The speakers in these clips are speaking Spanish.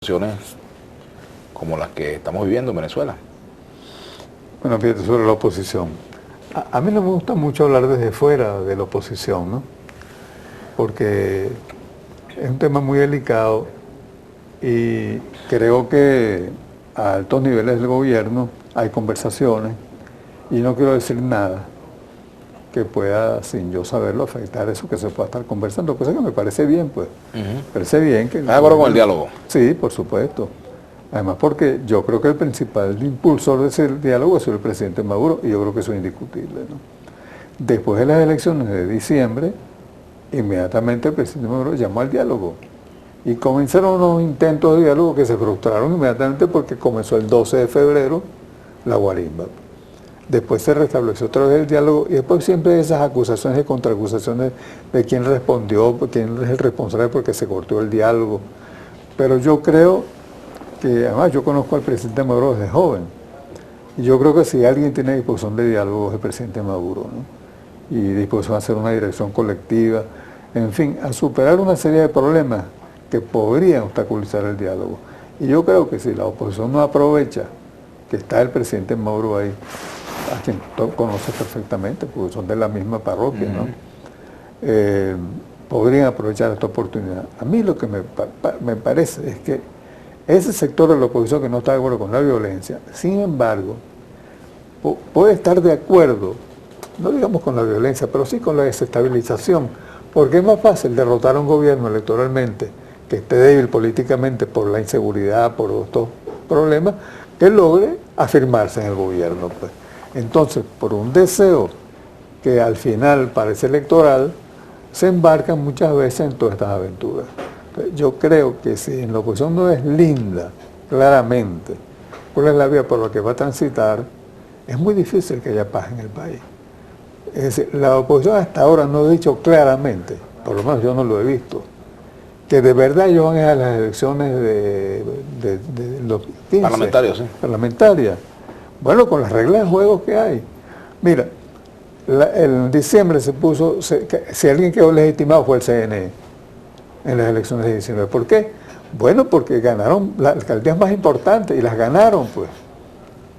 situaciones como las que estamos viviendo en Venezuela. Bueno, fíjate, sobre la oposición. A mí no me gusta mucho hablar desde fuera de la oposición, ¿no? Porque es un tema muy delicado y creo que a altos niveles del gobierno hay conversaciones y no quiero decir nada que pueda, sin yo saberlo, afectar eso que se pueda estar conversando, cosa que me parece bien, pues. Parece bien que... ¿Estás de acuerdo con el diálogo? Sí, por supuesto. Además porque yo creo que el principal impulsor de ese diálogo es el presidente Maduro y yo creo que eso es indiscutible, ¿no? Después de las elecciones de diciembre, inmediatamente el presidente Maduro llamó al diálogo y comenzaron unos intentos de diálogo que se frustraron inmediatamente porque comenzó el 12 de febrero la guarimba. Después se restableció otra vez el diálogo y después siempre esas acusaciones y contraacusaciones de quién respondió, quién es el responsable porque se cortó el diálogo. Pero yo creo que, además yo conozco al presidente Maduro desde joven, y yo creo que si alguien tiene disposición de diálogo es el presidente Maduro, ¿no? Y disposición a hacer una dirección colectiva, en fin, a superar una serie de problemas que podrían obstaculizar el diálogo. Y yo creo que si la oposición no aprovecha que está el presidente Maduro ahí, a quien conoces perfectamente, porque son de la misma parroquia, ¿no? Podrían aprovechar esta oportunidad. A mí lo que me parece es que ese sector de la oposición que no está de acuerdo con la violencia, sin embargo, puede estar de acuerdo, no digamos con la violencia, pero sí con la desestabilización, porque es más fácil derrotar a un gobierno electoralmente que esté débil políticamente por la inseguridad, por estos problemas, que logre afirmarse en el gobierno, pues. Entonces, por un deseo que al final parece electoral, se embarcan muchas veces en todas estas aventuras. Entonces, yo creo que si en la oposición no es linda, claramente, cuál es la vía por la que va a transitar, es muy difícil que haya paz en el país. Es decir, la oposición hasta ahora no ha dicho claramente, por lo menos yo no lo he visto, que de verdad ellos van a las elecciones de los 15. Parlamentarios, sí. Parlamentarias. Bueno, con las reglas de juego que hay. Mira, en diciembre se puso, si alguien quedó legitimado fue el CNE en las elecciones de diciembre. ¿Por qué? Bueno, porque ganaron las alcaldías más importantes y las ganaron, pues.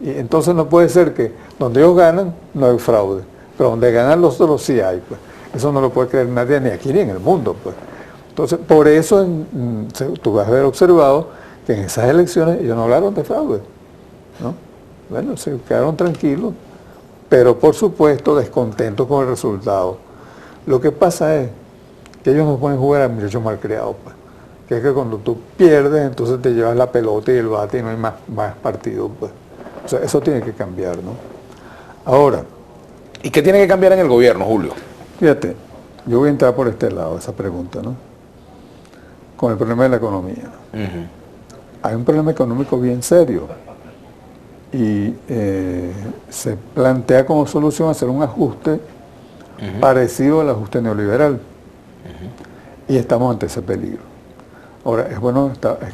Y entonces no puede ser que donde ellos ganan no hay fraude, pero donde ganan los otros sí hay, pues. Eso no lo puede creer nadie, ni aquí ni en el mundo, pues. Entonces, por eso tú vas a haber observado que en esas elecciones ellos no hablaron de fraude, ¿no? Bueno, se quedaron tranquilos, pero por supuesto descontentos con el resultado. Lo que pasa es que ellos no pueden jugar a muchachos malcriados, pues. Que es que cuando tú pierdes, entonces te llevas la pelota y el bate y no hay más partidos, pues. O sea, eso tiene que cambiar, ¿no? Ahora, ¿y qué tiene que cambiar en el gobierno, Julio? fíjate, yo voy a entrar por este lado, esa pregunta, ¿no? Con el problema de la economía. Hay un problema económico bien serio y se plantea como solución hacer un ajuste parecido al ajuste neoliberal y estamos ante ese peligro. Ahora, es bueno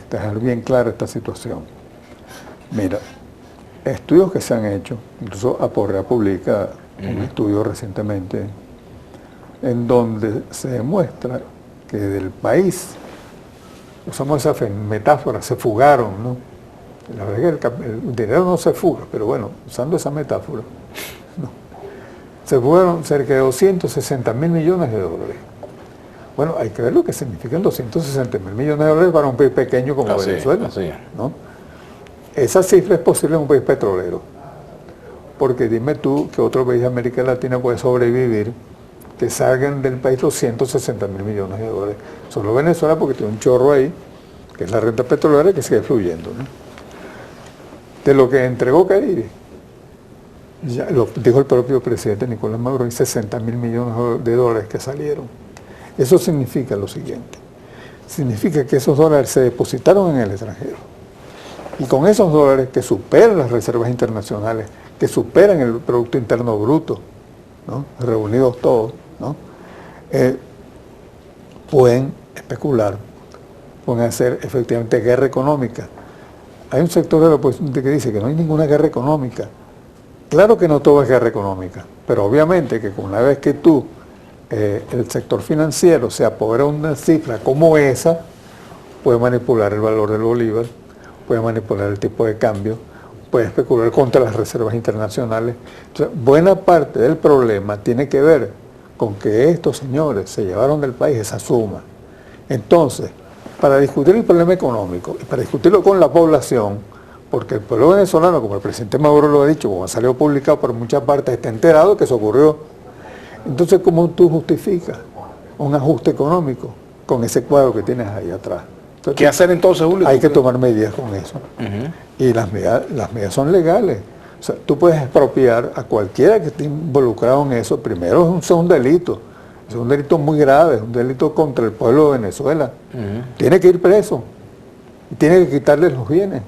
dejar bien clara esta situación. Mira, estudios que se han hecho, incluso Aporrea publica un estudio recientemente en donde se demuestra que del país, usamos esa metáfora, se fugaron, ¿no? La verdad es que el dinero no se fuga, pero bueno, usando esa metáfora, ¿no? Se fugaron cerca de 260.000 millones de dólares. Bueno, hay que ver lo que significan 260.000 millones de dólares para un país pequeño como Venezuela, ¿no? Esa cifra es posible en un país petrolero, porque dime tú que otro país de América Latina puede sobrevivir que salgan del país 260.000 millones de dólares. Solo Venezuela, porque tiene un chorro ahí, que es la renta petrolera, que sigue fluyendo, ¿no? De lo que entregó Caribe, ya lo dijo el propio presidente Nicolás Maduro, hay 60.000 millones de dólares que salieron. Eso significa lo siguiente, significa que esos dólares se depositaron en el extranjero, y con esos dólares que superan las reservas internacionales, que superan el Producto Interno Bruto, ¿no? Reunidos todos, ¿no? Pueden especular, pueden hacer efectivamente guerra económica. Hay un sector de la oposición que dice que no hay ninguna guerra económica. Claro que no todo es guerra económica, pero obviamente que una vez que el sector financiero se apodera de una cifra como esa, puede manipular el valor del bolívar, puede manipular el tipo de cambio, puede especular contra las reservas internacionales. Entonces, buena parte del problema tiene que ver con que estos señores se llevaron del país esa suma. Entonces, para discutir el problema económico y para discutirlo con la población, porque el pueblo venezolano, como el presidente Maduro lo ha dicho, como ha salido publicado por muchas partes, está enterado que eso ocurrió. Entonces, ¿cómo tú justificas un ajuste económico con ese cuadro que tienes ahí atrás? Entonces, ¿qué hacer entonces, Julio? Hay que tomar medidas con eso. Y las medidas son legales. O sea, tú puedes expropiar a cualquiera que esté involucrado en eso. Primero, es un delito. Es un delito muy grave, es un delito contra el pueblo de Venezuela. Tiene que ir preso. Y tiene que quitarles los bienes.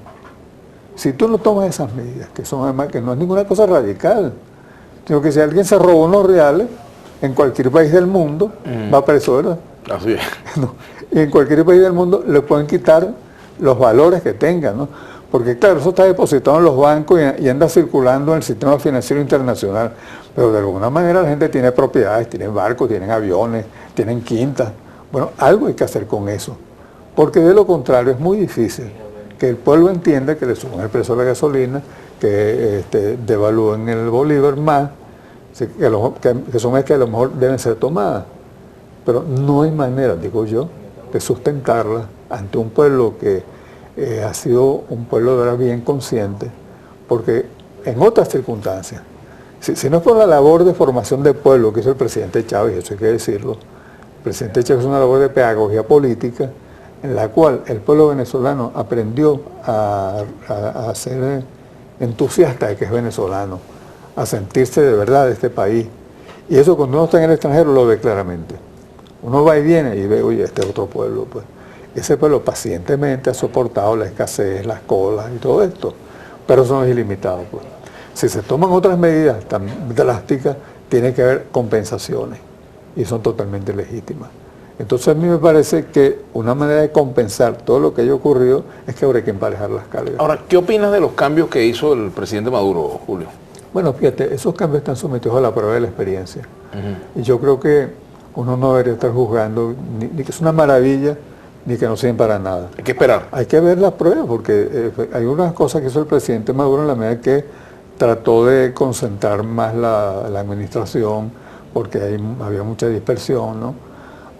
Si tú no tomas esas medidas, que son además que no es ninguna cosa radical, sino que si alguien se robó unos reales en cualquier país del mundo, va preso, ¿verdad? Así es. No. Y en cualquier país del mundo le pueden quitar los valores que tenga, ¿no? Porque claro, eso está depositado en los bancos y anda circulando en el sistema financiero internacional, pero de alguna manera la gente tiene propiedades, tienen barcos, tienen aviones, tienen quintas. Bueno, algo hay que hacer con eso, porque de lo contrario es muy difícil que el pueblo entienda que le suban el precio de la gasolina, que devalúen el bolívar más, que son medidas que a lo mejor deben ser tomadas. Pero no hay manera, digo yo, de sustentarla ante un pueblo que ha sido un pueblo de verdad bien consciente, porque en otras circunstancias, si no es por la labor de formación de pueblo que hizo el presidente Chávez, eso hay que decirlo, el presidente Chávez hizo una labor de pedagogía política, en la cual el pueblo venezolano aprendió a ser entusiasta de que es venezolano, a sentirse de verdad de este país. Y eso cuando uno está en el extranjero lo ve claramente. Uno va y viene y ve, oye, este es otro pueblo, pues. Ese pueblo pacientemente ha soportado la escasez, las colas y todo esto, pero eso no es ilimitado, pues. Si se toman otras medidas tan drásticas, tiene que haber compensaciones y son totalmente legítimas. Entonces a mí me parece que una manera de compensar todo lo que haya ocurrido es que habría que emparejar las cargas. Ahora, ¿qué opinas de los cambios que hizo el presidente Maduro, Julio? Bueno, fíjate, esos cambios están sometidos a la prueba de la experiencia. Y yo creo que uno no debería estar juzgando ni que es una maravilla, ni que no sirven para nada. Hay que esperar. Hay que ver las pruebas, porque hay unas cosas que hizo el presidente Maduro en la medida que trató de concentrar más la administración, porque había mucha dispersión, ¿no?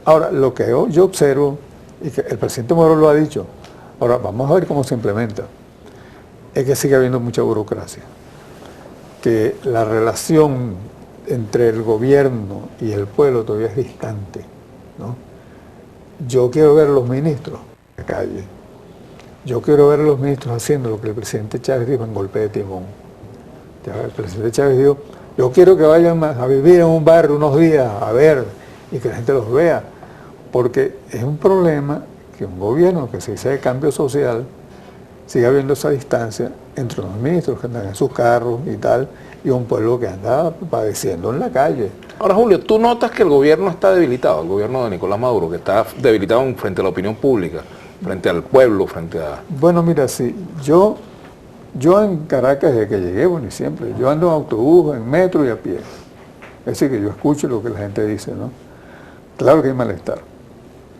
Ahora, lo que yo observo, y que el presidente Maduro lo ha dicho, ahora vamos a ver cómo se implementa, es que sigue habiendo mucha burocracia, que la relación entre el gobierno y el pueblo todavía es distante, ¿no? Yo quiero ver a los ministros en la calle, yo quiero ver a los ministros haciendo lo que el presidente Chávez dijo en golpe de timón. El presidente Chávez dijo, yo quiero que vayan a vivir en un barrio unos días, a ver, y que la gente los vea, porque es un problema que un gobierno que se dice de cambio social siga habiendo esa distancia entre los ministros que andan en sus carros y tal, y un pueblo que anda padeciendo en la calle. Ahora, Julio, ¿tú notas que el gobierno está debilitado, el gobierno de Nicolás Maduro, que está debilitado frente a la opinión pública, frente al pueblo, frente a...? Bueno, mira, sí, yo en Caracas, desde que llegué, bueno, y siempre, yo ando en autobús, en metro y a pie. Es decir, que yo escucho lo que la gente dice, ¿no? Claro que hay malestar,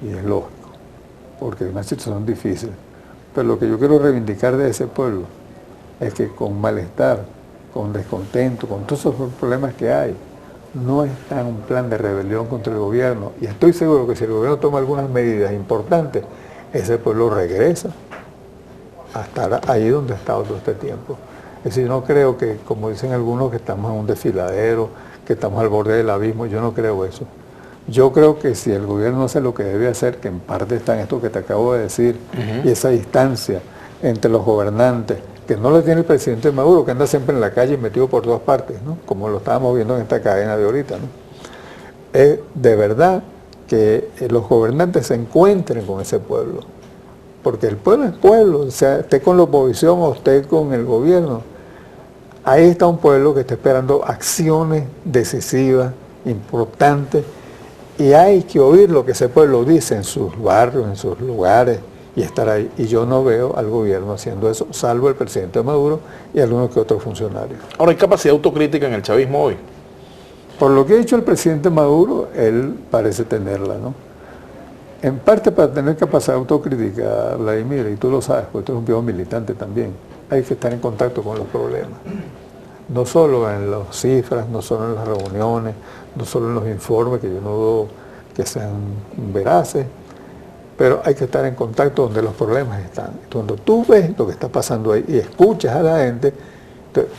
y es lógico, porque es una situación difícil. Pero lo que yo quiero reivindicar de ese pueblo es que con malestar, con descontento, con todos esos problemas que hay, no está en un plan de rebelión contra el gobierno. Y estoy seguro que si el gobierno toma algunas medidas importantes, ese pueblo regresa a estar ahí donde ha estado todo este tiempo. Es decir, no creo que, como dicen algunos, que estamos en un desfiladero, que estamos al borde del abismo. Yo no creo eso. Yo creo que si el gobierno hace lo que debe hacer, que en parte está en esto que te acabo de decir, y esa distancia entre los gobernantes, que no le tiene el presidente Maduro, que anda siempre en la calle y metido por todas partes, ¿no? Como lo estábamos viendo en esta cadena de ahorita, ¿no? Es de verdad que los gobernantes se encuentren con ese pueblo, porque el pueblo es pueblo, o sea, esté con la oposición o esté con el gobierno. Ahí está un pueblo que está esperando acciones decisivas, importantes, y hay que oír lo que ese pueblo dice en sus barrios, en sus lugares, y estar ahí. Y yo no veo al gobierno haciendo eso, salvo el presidente Maduro y algunos que otros funcionarios. Ahora, ¿hay capacidad autocrítica en el chavismo hoy? Por lo que ha dicho el presidente Maduro, él parece tenerla, ¿no? En parte para tener capacidad de autocrítica, Vladimir, y tú lo sabes, porque tú eres un viejo militante también, hay que estar en contacto con los problemas. No solo en las cifras, no solo en las reuniones, no solo en los informes, que yo no dudo que sean veraces, pero hay que estar en contacto donde los problemas están. Cuando tú ves lo que está pasando ahí y escuchas a la gente,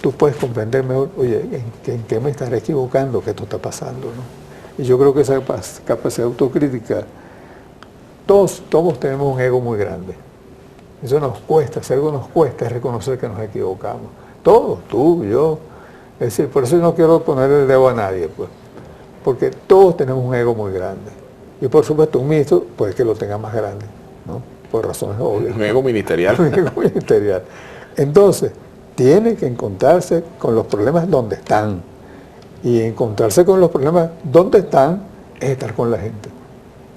tú puedes comprender mejor, oye, ¿en qué me estaré equivocando que esto está pasando, ¿no? Y yo creo que esa capacidad autocrítica, todos tenemos un ego muy grande. Eso nos cuesta, si algo nos cuesta es reconocer que nos equivocamos. Todos, tú, yo. Es decir, por eso yo no quiero poner el dedo a nadie, pues, porque todos tenemos un ego muy grande. Y por supuesto un ministro puede que lo tenga más grande, ¿no? Por razones obvias. Un ego ministerial. Un ego ministerial. Entonces, tiene que encontrarse con los problemas donde están. Y encontrarse con los problemas donde están es estar con la gente.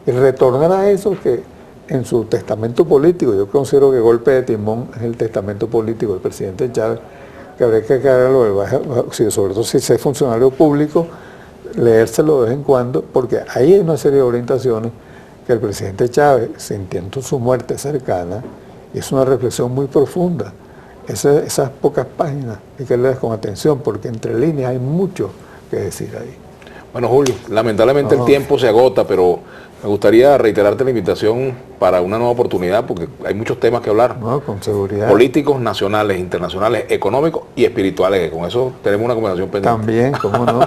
Y retornar a eso que en su testamento político, yo considero que golpe de timón es el testamento político del presidente Chávez, que habría que cargarlo, sobre todo si es funcionario público, leérselo de vez en cuando, porque ahí hay una serie de orientaciones que el presidente Chávez, sintiendo su muerte cercana, es una reflexión muy profunda. Esas pocas páginas hay que leerlas con atención, porque entre líneas hay mucho que decir ahí. Bueno, Julio, lamentablemente el tiempo se agota, pero me gustaría reiterarte la invitación para una nueva oportunidad, porque hay muchos temas que hablar. No, con seguridad. Políticos, nacionales, internacionales, económicos y espirituales, que con eso tenemos una conversación pendiente. También, cómo no.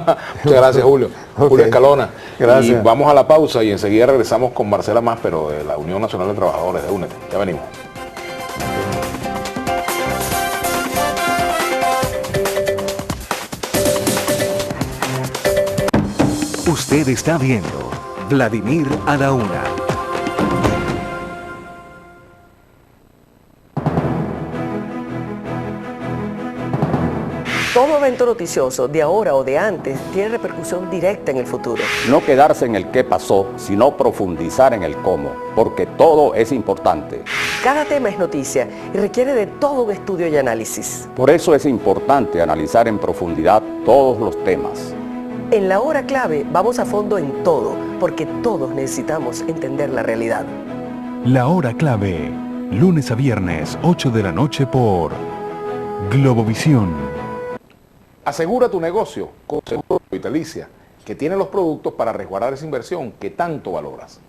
Muchas gracias, Julio. Okay. Julio Escalona. Gracias. Y vamos a la pausa y enseguida regresamos con Marcela Máspero de la Unión Nacional de Trabajadores de UNED. Ya venimos. Usted está viendo Vladimir a la Una. Todo evento noticioso, de ahora o de antes, tiene repercusión directa en el futuro. No quedarse en el qué pasó, sino profundizar en el cómo, porque todo es importante. Cada tema es noticia y requiere de todo un estudio y análisis. Por eso es importante analizar en profundidad todos los temas. En la hora clave vamos a fondo en todo, porque todos necesitamos entender la realidad. La hora clave, lunes a viernes, 8 de la noche por Globovisión. Asegura tu negocio con Seguro Vitalicia, que tiene los productos para resguardar esa inversión que tanto valoras.